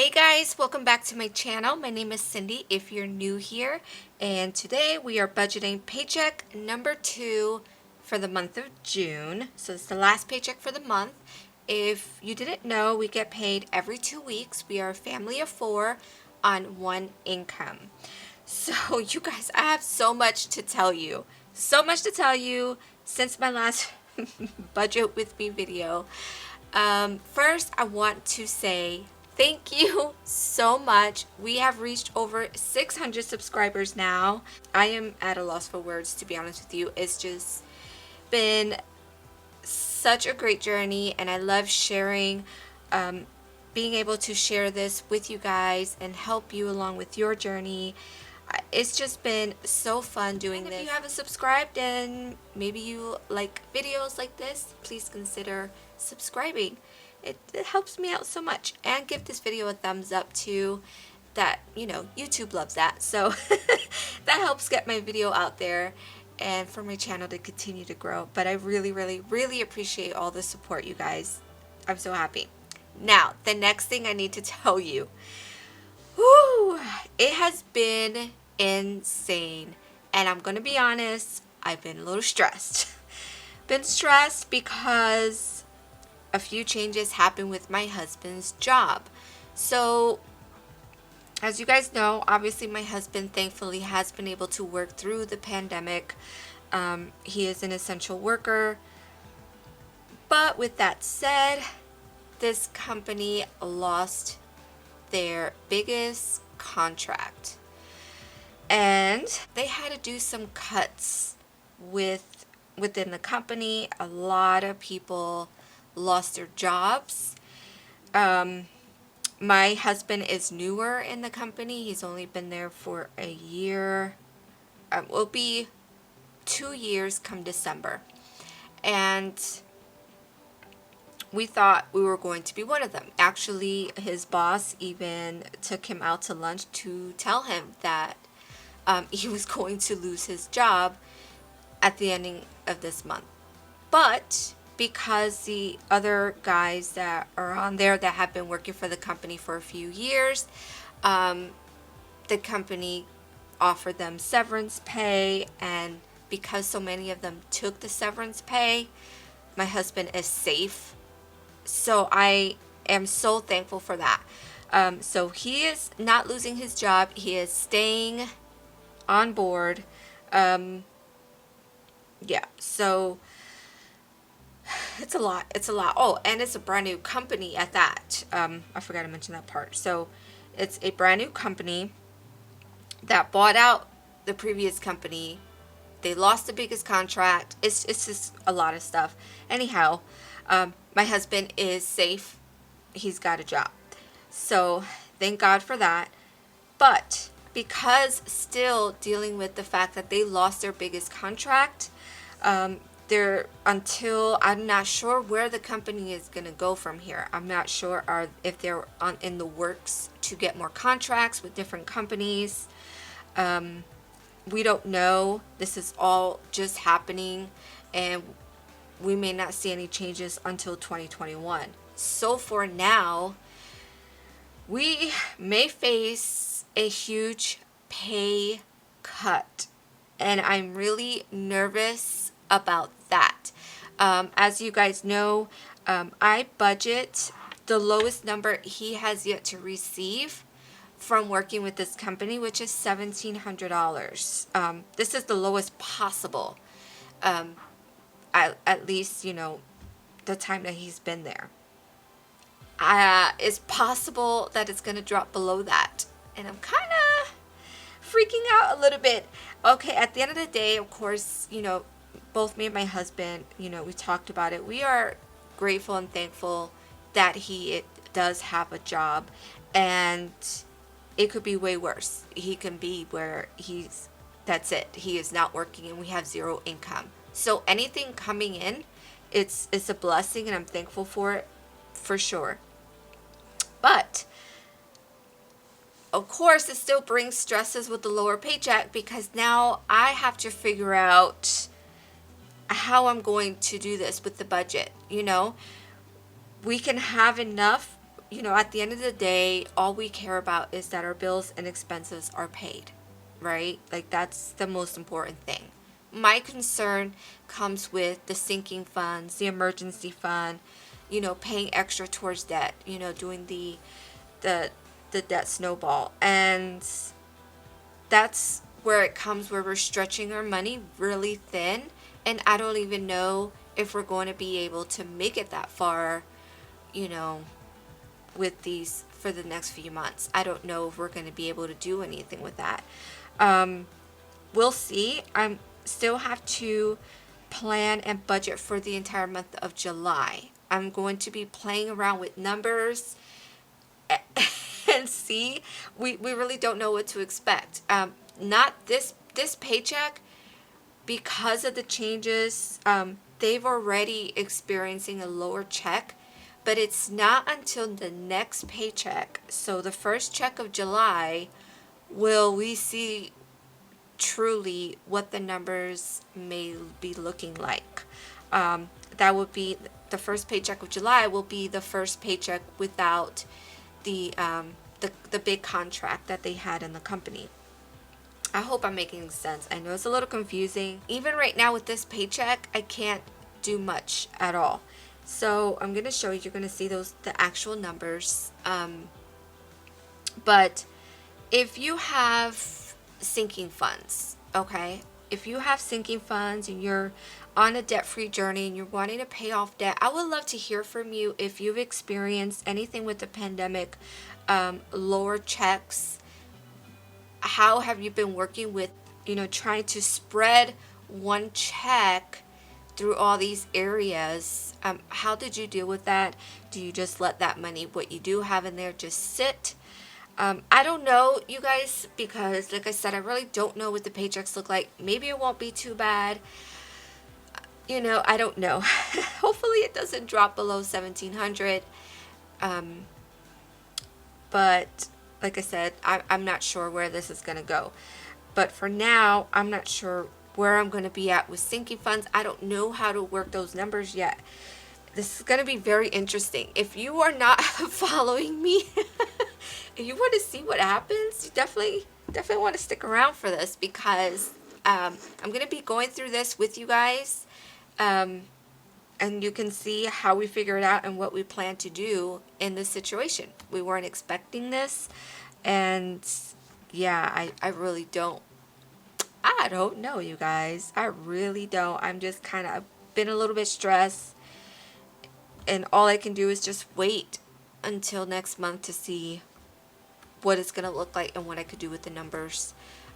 Hey guys, welcome back to my channel. My name is Cindy if you're new here, and today we are budgeting paycheck number 2 for the month of June. So it's the last paycheck for the month. If you didn't know, we get paid every 2 weeks. We are a family of 4 on one income. So you guys, I have so much to tell you. So much to tell you since my last budget with me video. First, I want to say thank you so much. We have reached over 600 subscribers now. I am at a loss for words, to be honest with you. It's just been such a great journey, and I love sharing, being able to share this with you guys and help you along with your journey. It's just been so fun doing this. If you haven't subscribed and maybe you like videos like this, please consider subscribing. It helps me out so much. And give this video a thumbs up too. That, you know, YouTube loves that. So that helps get my video out there and for my channel to continue to grow. But I really appreciate all the support, you guys. I'm so happy. Now, the next thing I need to tell you. Whew, it has been insane, and I'm gonna be honest, I've been a little stressed. Been stressed because a few changes happened with my husband's job. So as you guys know, obviously my husband thankfully has been able to work through the pandemic. He is an essential worker, but with that said, this company lost their biggest contract, and they had to do some cuts within the company. A lot of people lost their jobs. My husband is newer in the company. He's only been there for a year. It will be 2 years come December, and we thought we were going to be one of them. Actually, his boss even took him out to lunch to tell him that he was going to lose his job at the ending of this month. But because the other guys that are on there that have been working for the company for a few years, the company offered them severance pay, and because so many of them took the severance pay, my husband is safe. So I am so thankful for that. So he is not losing his job. He is staying on board. Yeah, so it's a lot. It's a lot. Oh, and it's a brand new company at that. I forgot to mention that part. So it's a brand new company that bought out the previous company. They lost the biggest contract. It's just a lot of stuff. Anyhow, my husband is safe. He's got a job. So thank God for that. But because still dealing with the fact that they lost their biggest contract, I'm not sure where the company is going to go from here. I'm not sure if they're in the works to get more contracts with different companies. We don't know. This is all just happening, and we may not see any changes until 2021. So for now, we may face a huge pay cut, and I'm really nervous about that. As you guys know, I budget the lowest number he has yet to receive from working with this company, which is $1,700. This is the lowest possible. At least, you know, the time that he's been there. It's possible that it's going to drop below that. And I'm kind of freaking out a little bit. Okay, at the end of the day, of course, you know, both me and my husband, you know, we talked about it. We are grateful and thankful that he does have a job. And it could be way worse. He can be where that's it. He is not working and we have zero income. So anything coming in, it's a blessing, and I'm thankful for it, for sure. But of course, it still brings stresses with the lower paycheck, because now I have to figure out how I'm going to do this with the budget. You know, we can have enough you know, at the end of the day, all we care about is that our bills and expenses are paid, right? Like, that's the most important thing. My concern comes with the sinking funds, the emergency fund, you know, paying extra towards debt, you know, doing the the debt snowball. And that's where it comes, where we're stretching our money really thin, and I don't even know if we're going to be able to make it that far, you know, with these for the next few months. I don't know if we're going to be able to do anything with that. We'll see. I'm still have to plan and budget for the entire month of July. I'm going to be playing around with numbers and see. We really don't know what to expect. Not this paycheck, because of the changes. They've already experiencing a lower check, but it's not until the next paycheck, so the first check of July, will we see truly what the numbers may be looking like. That would be the first paycheck of July, will be the first paycheck without the big contract that they had in the company. I hope I'm making sense. I know it's a little confusing. Even right now with this paycheck, I can't do much at all. So I'm going to show you. You're going to see the actual numbers. But if you have sinking funds, okay? If you have sinking funds and you're on a debt-free journey and you're wanting to pay off debt, I would love to hear from you if you've experienced anything with the pandemic, lower checks. How have you been working with, you know, trying to spread one check through all these areas? How did you deal with that? Do you just let that money, what you do have in there, just sit? I don't know, you guys, because like I said, I really don't know what the paychecks look like. Maybe it won't be too bad. You know, I don't know. Hopefully it doesn't drop below 1,700. But like I said, I'm not sure where this is going to go. But for now, I'm not sure where I'm going to be at with sinking funds. I don't know how to work those numbers yet. This is going to be very interesting. If you are not following me, if you want to see what happens, you definitely want to stick around for this, because I'm going to be going through this with you guys. And you can see how we figure it out and what we plan to do in this situation. We weren't expecting this. And yeah, I really don't. I don't know, you guys. I really don't. I'm just kind of been a little bit stressed. And all I can do is just wait until next month to see what it's going to look like and what I could do with the numbers.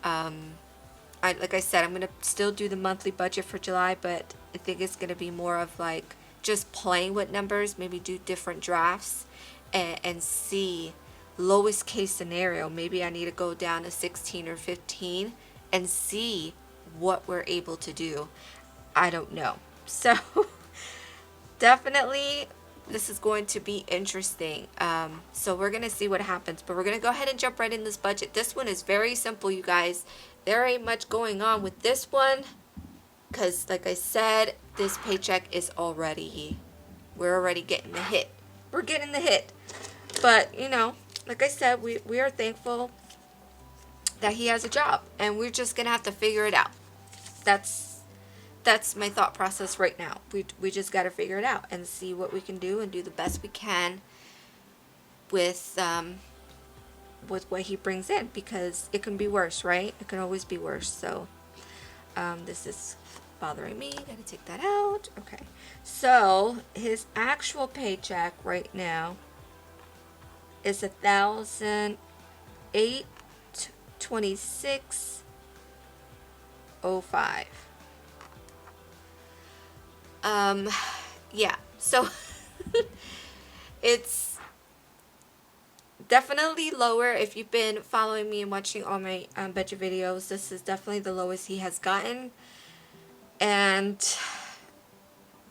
Like I said, I'm going to still do the monthly budget for July, but I think it's going to be more of like just playing with numbers, maybe do different drafts and see lowest case scenario. Maybe I need to go down to 16 or 15 and see what we're able to do. I don't know. So definitely this is going to be interesting. So we're going to see what happens, but we're going to go ahead and jump right in this budget. This one is very simple, you guys. There ain't much going on with this one, because like I said, this paycheck is we're already getting the hit. We're getting the hit. But, you know, like I said, we are thankful that he has a job, and we're just going to have to figure it out. That's my thought process right now. We just got to figure it out and see what we can do and do the best we can with what he brings in, because it can be worse, right? It can always be worse. So this is bothering me. Gotta take that out. Okay, so his actual paycheck right now is $1,826.05. Yeah, so it's definitely lower. If you've been following me and watching all my budget videos, this is definitely the lowest he has gotten. And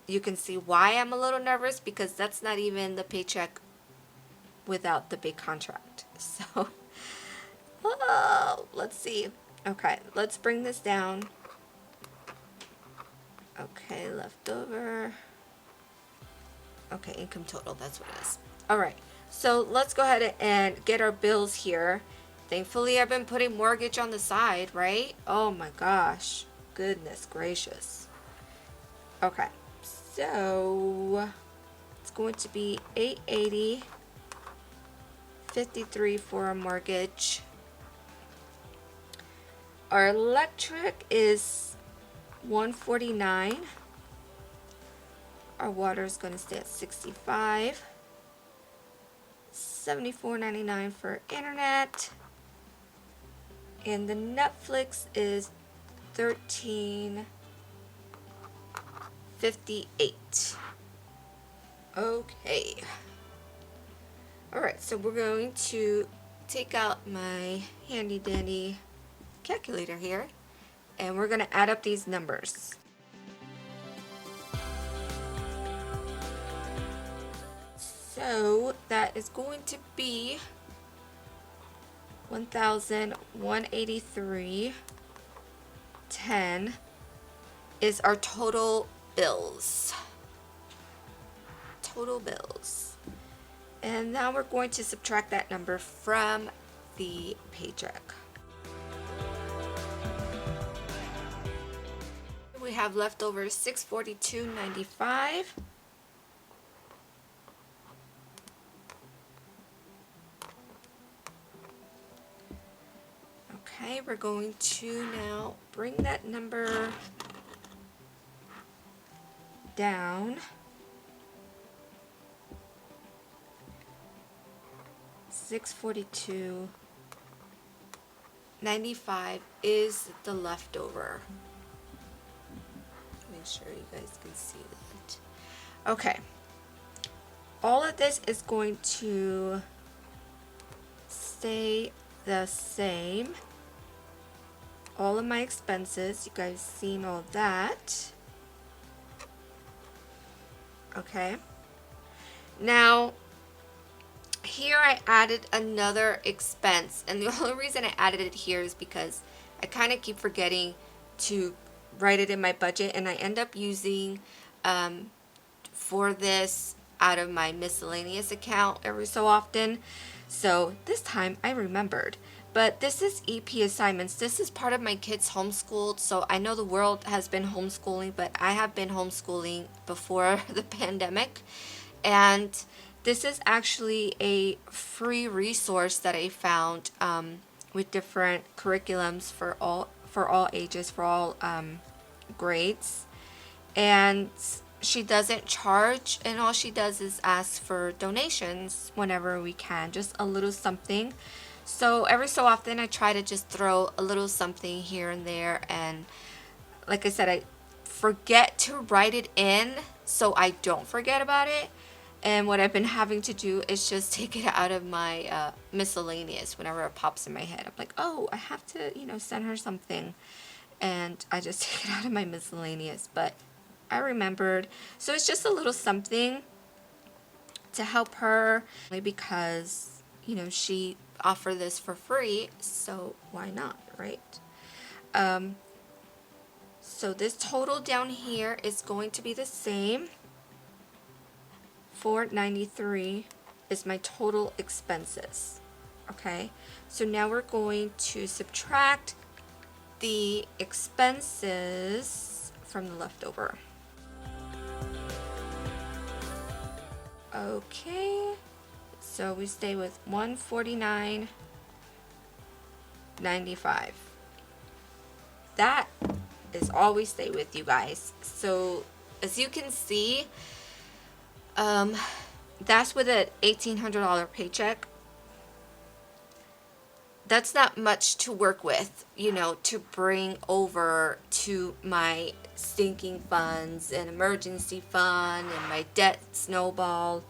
you can see why I'm a little nervous, because that's not even the paycheck without the big contract. So let's see. Okay, let's bring this down. Okay, leftover. Okay, income total, that's what it is. All right, So let's go ahead and get our bills here. Thankfully, I've been putting mortgage on the side, right? Oh my gosh. Goodness gracious. Okay. So it's going to be $880.53 for our mortgage. Our electric is $149. Our water is going to stay at $65. $74.99 for internet. And the Netflix is $13.58. Okay. Alright, so we're going to take out my handy dandy calculator here, and we're going to add up these numbers. So that is going to be 1,183.10 is our total bills. Total bills. And now we're going to subtract that number from the paycheck. We have left over $642.95. Okay, we're going to now bring that number down. $642.95 is the leftover. Make sure you guys can see that. Okay. All of this is going to stay the same. All of my expenses, you guys seen all that. Okay. Now, here I added another expense, and the only reason I added it here is because I kind of keep forgetting to write it in my budget, and I end up using for this out of my miscellaneous account every so often. So this time I remembered. But this is EP assignments. This is part of my kids homeschooled. So I know the world has been homeschooling, but I have been homeschooling before the pandemic. And this is actually a free resource that I found with different curriculums for all ages, for all grades. And she doesn't charge, and all she does is ask for donations whenever we can, just a little something. So every so often I try to just throw a little something here and there, and like I said, I forget to write it in so I don't forget about it. And what I've been having to do is just take it out of my miscellaneous whenever it pops in my head. I'm like, oh, I have to, send her something. And I just take it out of my miscellaneous. But I remembered. So it's just a little something to help her, because, she offered this for free. So why not, right? So this total down here is going to be the same. $493 is my total expenses. Okay, so now we're going to subtract the expenses from the leftover. Okay, so we stay with $149.95. That is all we stay with, you guys. So as you can see, that's with an $1,800 paycheck. That's not much to work with, to bring over to my sinking funds and emergency fund and my debt snowball.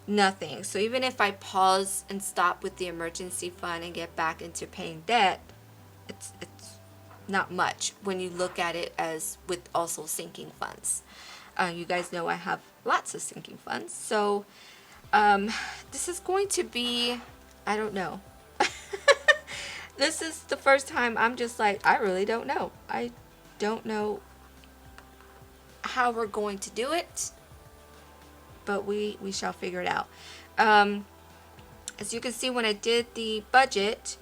Nothing. So even if I pause and stop with the emergency fund and get back into paying debt, it's not much when you look at it as with also sinking funds. You guys know I have lots of sinking funds. So this is going to be, I don't know. This is the first time I'm just like, I really don't know. I don't know how we're going to do it, but we shall figure it out. As you can see, when I did the budget,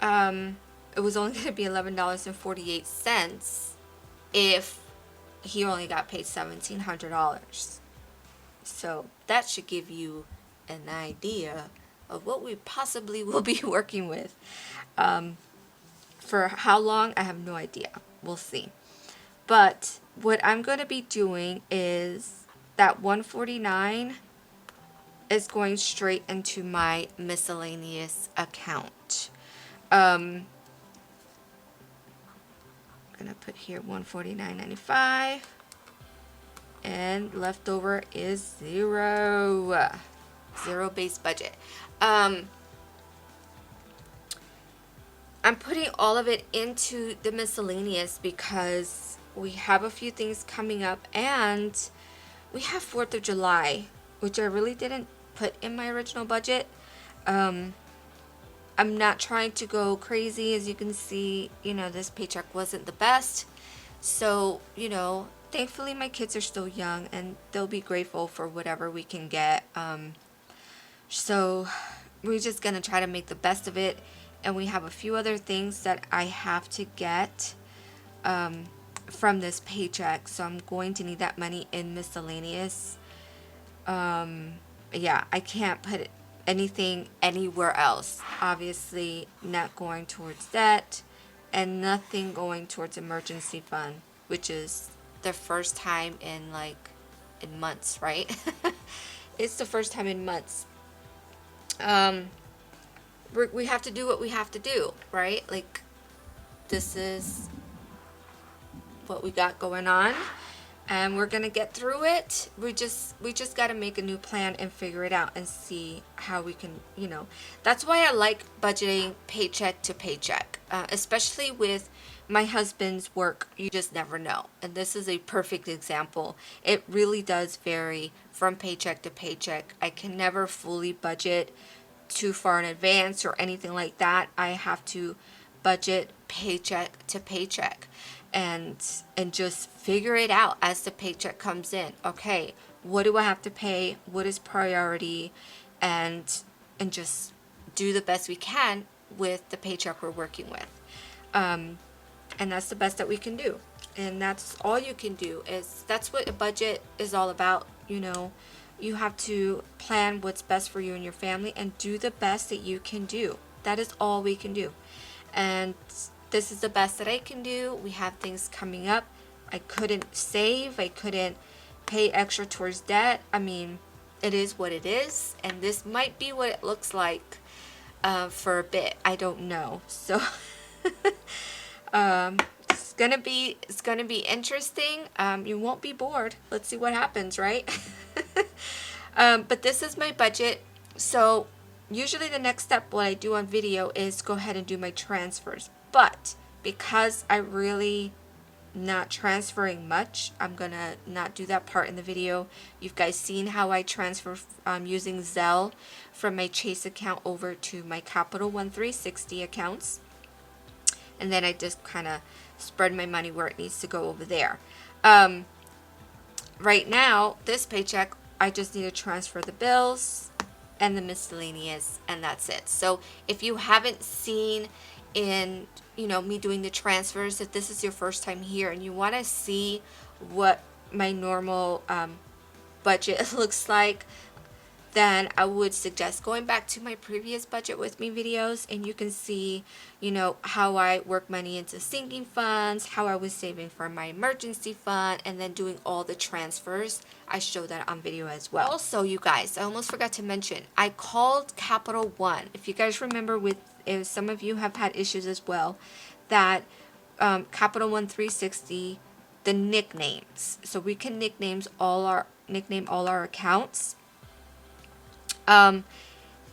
it was only going to be $11.48 if he only got paid $1,700. So that should give you an idea of what we possibly will be working with. For how long, I have no idea. We'll see. But what I'm going to be doing is that $149 is going straight into my miscellaneous account. I'm gonna put here $149.95, and leftover is zero base budget. I'm putting all of it into the miscellaneous because we have a few things coming up, and we have 4th of July, which I really didn't put in my original budget. I'm not trying to go crazy. As you can see, this paycheck wasn't the best. So, thankfully my kids are still young and they'll be grateful for whatever we can get. So we're just going to try to make the best of it. And we have a few other things that I have to get from this paycheck. So I'm going to need that money in miscellaneous. Yeah, I can't put anything anywhere else. Obviously, not going towards debt, and nothing going towards emergency fund, which is the first time in months, right? It's the first time in months. We have to do what we have to do, right? Like, this is what we got going on, and we're gonna get through it. We just got to make a new plan and figure it out and see how we can, that's why I like budgeting paycheck to paycheck, especially with my husband's work. You just never know, and this is a perfect example. It really does vary from paycheck to paycheck. I can never fully budget too far in advance or anything like that. I have to budget paycheck to paycheck and just figure it out as the paycheck comes in. Okay, what do I have to pay? What is priority? And just do the best we can with the paycheck we're working with. And that's the best that we can do. And that's all you can do. That's what a budget is all about. You have to plan what's best for you and your family and do the best that you can do. That is all we can do. And this is the best that I can do. We have things coming up. I couldn't save. I couldn't pay extra towards debt. I mean, it is what it is. And this might be what it looks like for a bit. I don't know. So it's gonna be interesting. You won't be bored. Let's see what happens, right? But this is my budget. So usually the next step, what I do on video, is go ahead and do my transfers. But because I really not transferring much, I'm gonna not do that part in the video. You've guys seen how I transfer using Zelle from my Chase account over to my Capital One 360 accounts, and then I just kind of spread my money where it needs to go over there. Right now, this paycheck, I just need to transfer the bills and the miscellaneous, and that's it. So if you haven't seen in me doing the transfers, if this is your first time here and you want to see what my normal budget looks like, then I would suggest going back to my previous budget with me videos, and you can see how I work money into sinking funds, how I was saving for my emergency fund, and then doing all the transfers. I show that on video as well. Also, you guys, I almost forgot to mention, I called Capital One. If you guys remember, if some of you have had issues as well, that Capital One 360, the nicknames, so we can nickname all our accounts.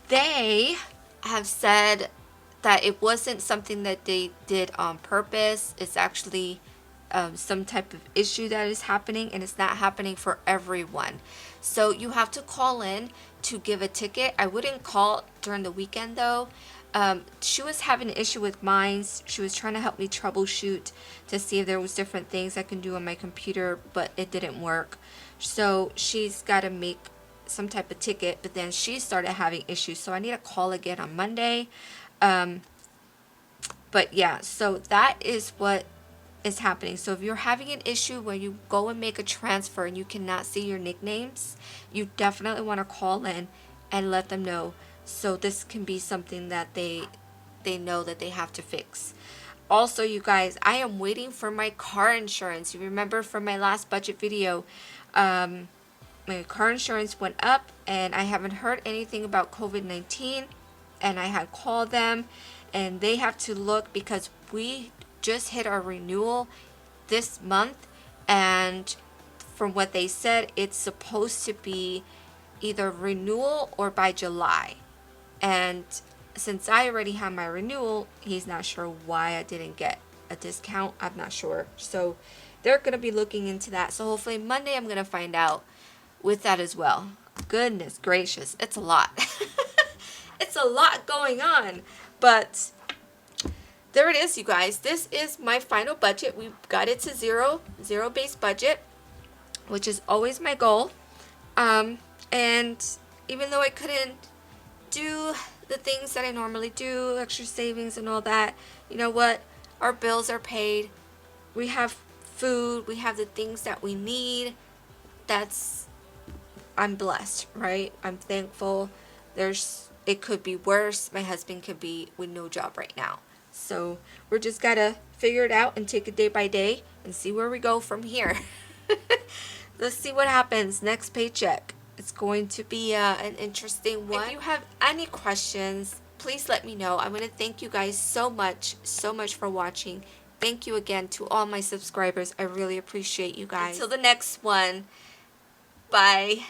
They have said that it wasn't something that they did on purpose. It's actually some type of issue that is happening, and it's not happening for everyone. So you have to call in to give a ticket. I wouldn't call during the weekend though. She was having an issue with mine. She was trying to help me troubleshoot to see if there was different things I can do on my computer, but it didn't work. So she's got to make some type of ticket, but then she started having issues, so I need to call again on Monday. But yeah, so that is what is happening. So if you're having an issue where you go and make a transfer and you cannot see your nicknames, you definitely want to call in and let them know, so this can be something that they know that they have to fix. Also, you guys, I am waiting for my car insurance. You remember from my last budget video, my car insurance went up and I haven't heard anything about COVID-19, and I had called them and they have to look because we just hit our renewal this month, and from what they said, it's supposed to be either renewal or by July. And since I already have my renewal, he's not sure why I didn't get a discount. I'm not sure. So they're going to be looking into that. So hopefully Monday I'm going to find out with that as well. Goodness gracious, it's a lot. It's a lot going on. But there it is, you guys. This is my final budget. We got it to zero-based budget, which is always my goal. And even though I couldn't do the things that I normally do, extra savings and all that, you know what? Our bills are paid. We have food. We have the things that we need. I'm blessed, right? I'm thankful. It could be worse. My husband could be with no job right now. So we're just gotta figure it out and take it day by day and see where we go from here. Let's see what happens next paycheck. It's going to be an interesting one. If you have any questions, please let me know. I want to thank you guys so much for watching. Thank you again to all my subscribers. I really appreciate you guys. Until the next one, bye.